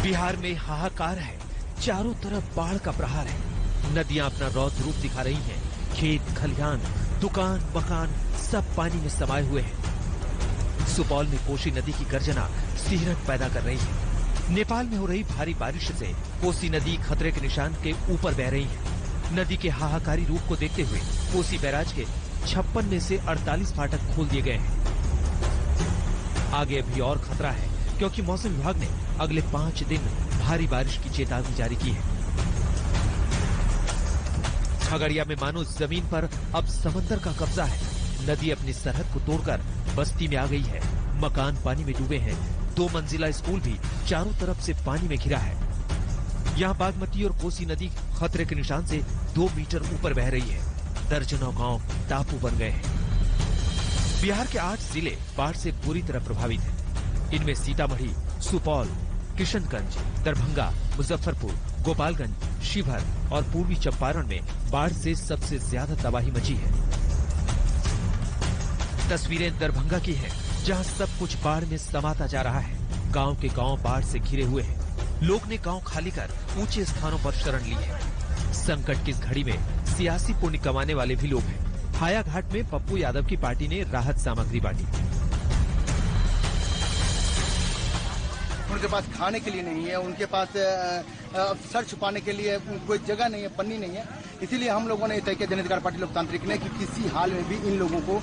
बिहार में हाहाकार है, चारों तरफ बाढ़ का प्रहार है। नदियां अपना रौद्र रूप दिखा रही हैं। खेत खलिहान, दुकान मकान सब पानी में समाये हुए हैं। सुपौल में कोसी नदी की गर्जना सिहरन पैदा कर रही है। नेपाल में हो रही भारी बारिश से कोसी नदी खतरे के निशान के ऊपर बह रही है। नदी के हाहाकारी रूप को देखते हुए कोसी बैराज के 56 में से 48 फाटक खोल दिए गए हैं। आगे भी और खतरा है, क्योंकि मौसम विभाग ने अगले 5 दिन भारी बारिश की चेतावनी जारी की है। खगड़िया में मानो जमीन पर अब समंदर का कब्जा है। नदी अपनी सरहद को तोड़कर बस्ती में आ गई है। मकान पानी में डूबे हैं। 2 मंजिला स्कूल भी चारों तरफ से पानी में घिरा है। यहाँ बागमती और कोसी नदी खतरे के निशान से 2 मीटर ऊपर बह रही है। दर्जनों गांव टापू बन गए हैं। बिहार के 8 जिले बाढ़ से बुरी तरह प्रभावित हैं। इनमें सीतामढ़ी, सुपौल, किशनगंज, दरभंगा, मुजफ्फरपुर, गोपालगंज, शिवहर और पूर्वी चंपारण में बाढ़ से सबसे ज्यादा तबाही मची है। तस्वीरें दरभंगा की हैं, जहां सब कुछ बाढ़ में समाता जा रहा है। गांव के गांव बाढ़ से घिरे हुए हैं। लोग ने गांव खाली कर ऊंचे स्थानों पर शरण ली है। संकट की इस घड़ी में सियासी पुण्य कमाने वाले भी लोग हैं। हायाघाट में पप्पू यादव की पार्टी ने राहत सामग्री बांटी। उनके पास खाने के लिए नहीं है, उनके पास सर छुपाने के लिए कोई जगह नहीं है, पन्नी नहीं है। इसीलिए हम लोगों ने तय किया, जन अधिकार पार्टी लोकतांत्रिक ने, कि किसी हाल में भी इन लोगों को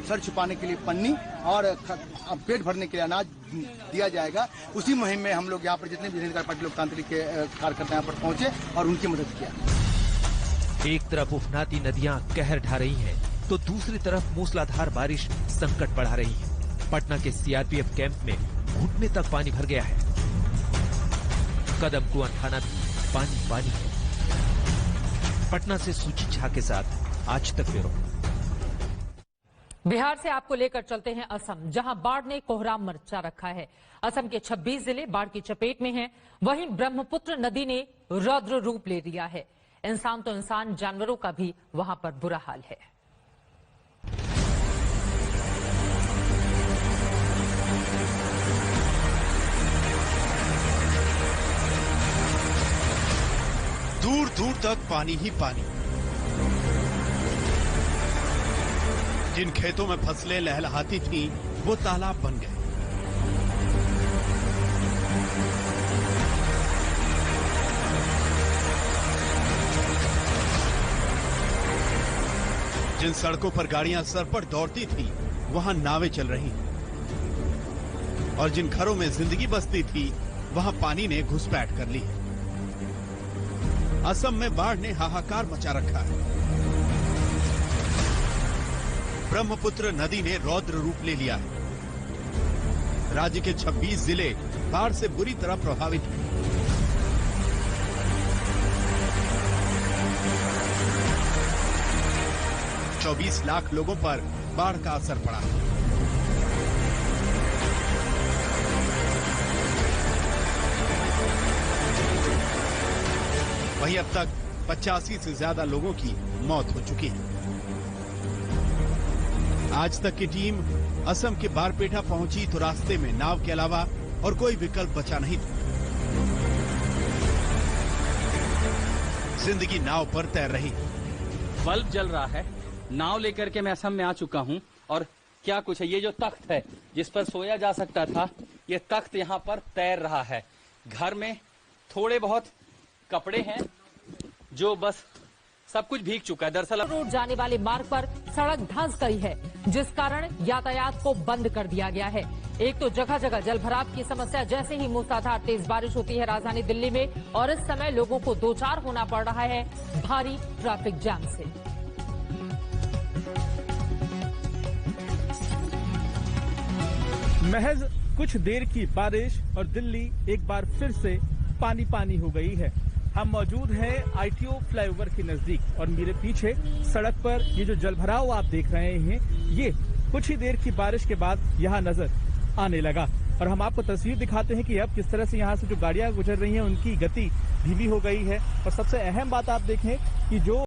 सर छुपाने के लिए पन्नी और पेट भरने के लिए अनाज दिया जाएगा। उसी मुहिम में हम लोग यहाँ पर जितने भी जन अधिकार पार्टी लोकतांत्रिक के कार्यकर्ता यहाँ पर पहुंचे और उनकी मदद किया। एक तरफ उफनाती नदियां कहर ढा रही हैं, तो दूसरी तरफ मूसलाधार बारिश संकट बढ़ा रही है। पटना के सीआरपीएफ कैंप में घुटने तक पानी भर गया है। कदम कुआं थाना भी पानी पानी है। पटना से सुचित झा के साथ आज तक ब्यूरो। बिहार से आपको लेकर चलते हैं असम, जहां बाढ़ ने कोहराम मचा रखा है। असम के 26 जिले बाढ़ की चपेट में हैं। वहीं ब्रह्मपुत्र नदी ने रौद्र रूप ले लिया है। इंसान तो इंसान, जानवरों का भी वहां पर बुरा हाल है। दूर दूर तक पानी ही पानी। जिन खेतों में फसलें लहलहाती थीं, वो तालाब बन गए। जिन सड़कों पर गाड़ियां सरपट दौड़ती थीं, वहां नावें चल रही हैं। और जिन घरों में जिंदगी बसती थी, वहां पानी ने घुसपैठ कर ली है। असम में बाढ़ ने हाहाकार मचा रखा है। ब्रह्मपुत्र नदी ने रौद्र रूप ले लिया है। राज्य के 26 जिले बाढ़ से बुरी तरह प्रभावित हैं। । 24 लाख लोगों पर बाढ़ का असर पड़ा है। वहीं अब तक 85 से ज्यादा लोगों की मौत हो चुकी है। आज तक की टीम असम के बारपेटा पहुंची तो रास्ते में नाव के अलावा और कोई विकल्प बचा नहीं था। जिंदगी नाव पर तैर रही। बल्ब जल रहा है। नाव लेकर के मैं असम में आ चुका हूं और क्या कुछ है, ये जो तख्त है जिस पर सोया जा सकता था, ये तख्त यहाँ पर तैर रहा है। घर में थोड़े बहुत कपड़े हैं, जो बस सब कुछ भीग चुका है। दरअसल रोड जाने वाले मार्ग पर सड़क धंस गई है, जिस कारण यातायात को बंद कर दिया गया है। एक तो जगह जगह जलभराव की समस्या, जैसे ही मूसलाधार तेज बारिश होती है राजधानी दिल्ली में, और इस समय लोगों को दो चार होना पड़ रहा है भारी ट्रैफिक जाम से। महज कुछ देर की बारिश और दिल्ली एक बार फिर से पानी पानी हो गई है। हम मौजूद हैं आईटीओ फ्लाईओवर के नजदीक और मेरे पीछे सड़क पर ये जो जलभराव आप देख रहे हैं, ये कुछ ही देर की बारिश के बाद यहाँ नजर आने लगा। और हम आपको तस्वीर दिखाते हैं कि अब किस तरह से यहाँ से जो गाड़ियां गुजर रही हैं उनकी गति धीमी हो गई है। और सबसे अहम बात आप देखें कि जो